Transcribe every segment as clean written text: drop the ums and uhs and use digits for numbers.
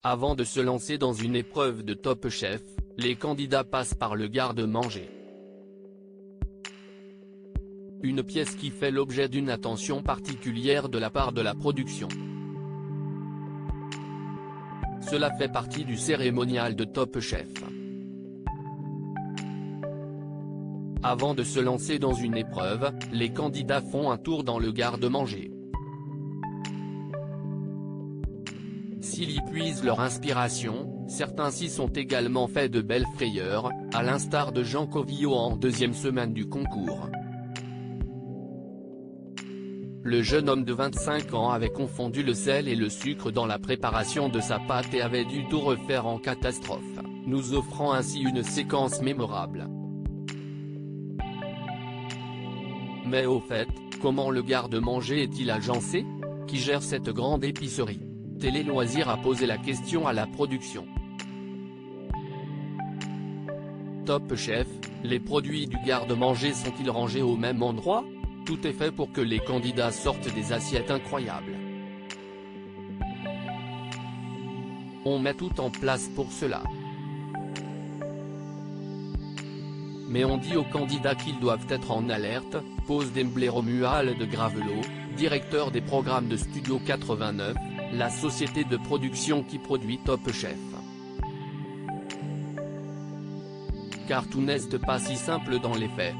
Avant de se lancer dans une épreuve de Top Chef, les candidats passent par le garde-manger. Une pièce qui fait l'objet d'une attention particulière de la part de la production. Cela fait partie du cérémonial de Top Chef. Avant de se lancer dans une épreuve, les candidats font un tour dans le garde-manger. S'ils y puisent leur inspiration, certains s'y sont également fait de belles frayeurs, à l'instar de Jean Covillot en deuxième semaine du concours. Le jeune homme de 25 ans avait confondu le sel et le sucre dans la préparation de sa pâte et avait dû tout refaire en catastrophe, nous offrant ainsi une séquence mémorable. Mais au fait, comment le garde-manger est-il agencé? Qui gère cette grande épicerie? Télé Loisirs a posé la question à la production. Top Chef, les produits du garde-manger sont-ils rangés au même endroit? Tout est fait pour que les candidats sortent des assiettes incroyables. On met tout en place pour cela. Mais on dit aux candidats qu'ils doivent être en alerte, pose Demblé Romuald de Gravelot, directeur des programmes de Studio 89, la société de production qui produit Top Chef. Car tout n'est pas si simple dans les faits.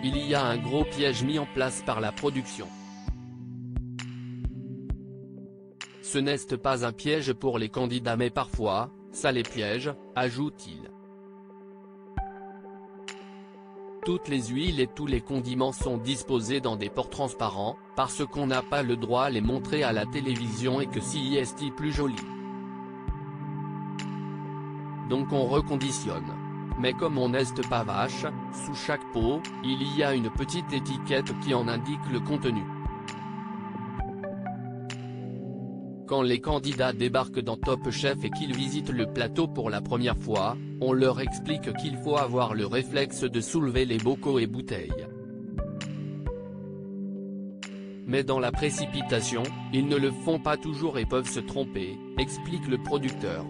Il y a un gros piège mis en place par la production. Ce n'est pas un piège pour les candidats mais parfois, ça les piège, ajoute-t-il. Toutes les huiles et tous les condiments sont disposés dans des ports transparents, parce qu'on n'a pas le droit à les montrer à la télévision et que si est plus joli. Donc on reconditionne. Mais comme on n'est pas vache, sous chaque pot, il y a une petite étiquette qui en indique le contenu. Quand les candidats débarquent dans Top Chef et qu'ils visitent le plateau pour la première fois, on leur explique qu'il faut avoir le réflexe de soulever les bocaux et bouteilles. Mais dans la précipitation, ils ne le font pas toujours et peuvent se tromper, explique le producteur.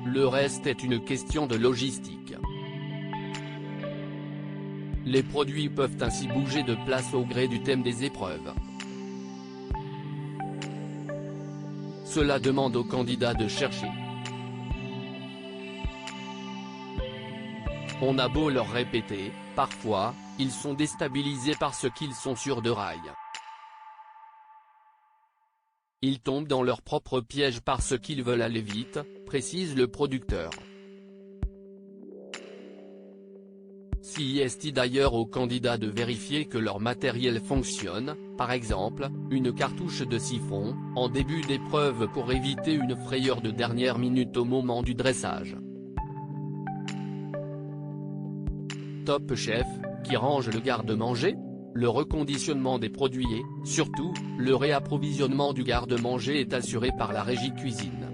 Le reste est une question de logistique. Les produits peuvent ainsi bouger de place au gré du thème des épreuves. Cela demande aux candidats de chercher. On a beau leur répéter, parfois, ils sont déstabilisés parce qu'ils sont sur de rails. Ils tombent dans leur propre piège parce qu'ils veulent aller vite, précise le producteur. Si est d'ailleurs aux candidats de vérifier que leur matériel fonctionne, par exemple, une cartouche de siphon, en début d'épreuve pour éviter une frayeur de dernière minute au moment du dressage. Top Chef, qui range le garde-manger? Le reconditionnement des produits et, surtout, le réapprovisionnement du garde-manger est assuré par la régie cuisine.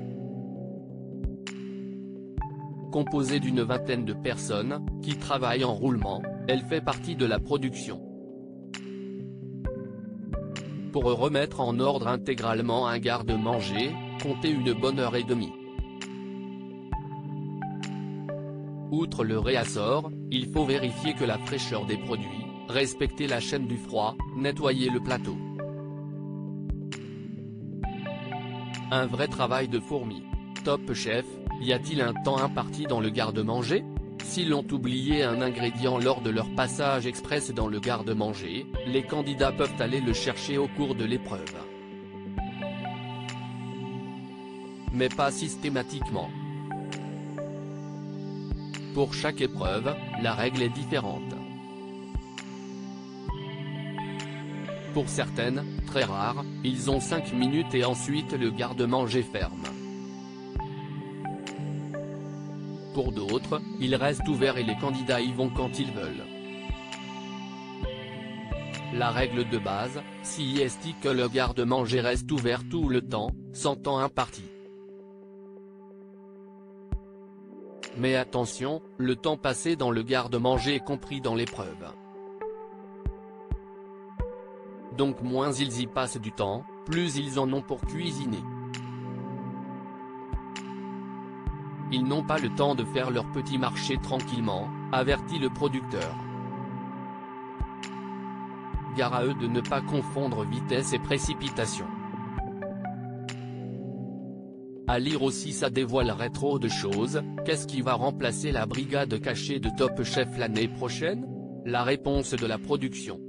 Composée d'une vingtaine de personnes, qui travaillent en roulement, elle fait partie de la production. Pour remettre en ordre intégralement un garde-manger, comptez une bonne heure et demie. Outre le réassort, il faut vérifier que la fraîcheur des produits, respecter la chaîne du froid, nettoyer le plateau. Un vrai travail de fourmi. Top Chef, y a-t-il un temps imparti dans le garde-manger? S'ils ont oublié un ingrédient lors de leur passage express dans le garde-manger, les candidats peuvent aller le chercher au cours de l'épreuve. Mais pas systématiquement. Pour chaque épreuve, la règle est différente. Pour certaines, très rares, ils ont 5 minutes et ensuite le garde-manger ferme. Pour d'autres, il reste ouvert et les candidats y vont quand ils veulent. La règle de base, si est que le garde-manger reste ouvert tout le temps, sans temps imparti. Mais attention, le temps passé dans le garde-manger est compris dans l'épreuve. Donc moins ils y passent du temps, plus ils en ont pour cuisiner. Ils n'ont pas le temps de faire leur petit marché tranquillement, avertit le producteur. Gare à eux de ne pas confondre vitesse et précipitation. À lire aussi, ça dévoilerait trop de choses. Qu'est-ce qui va remplacer la brigade cachée de Top Chef l'année prochaine? La réponse de la production.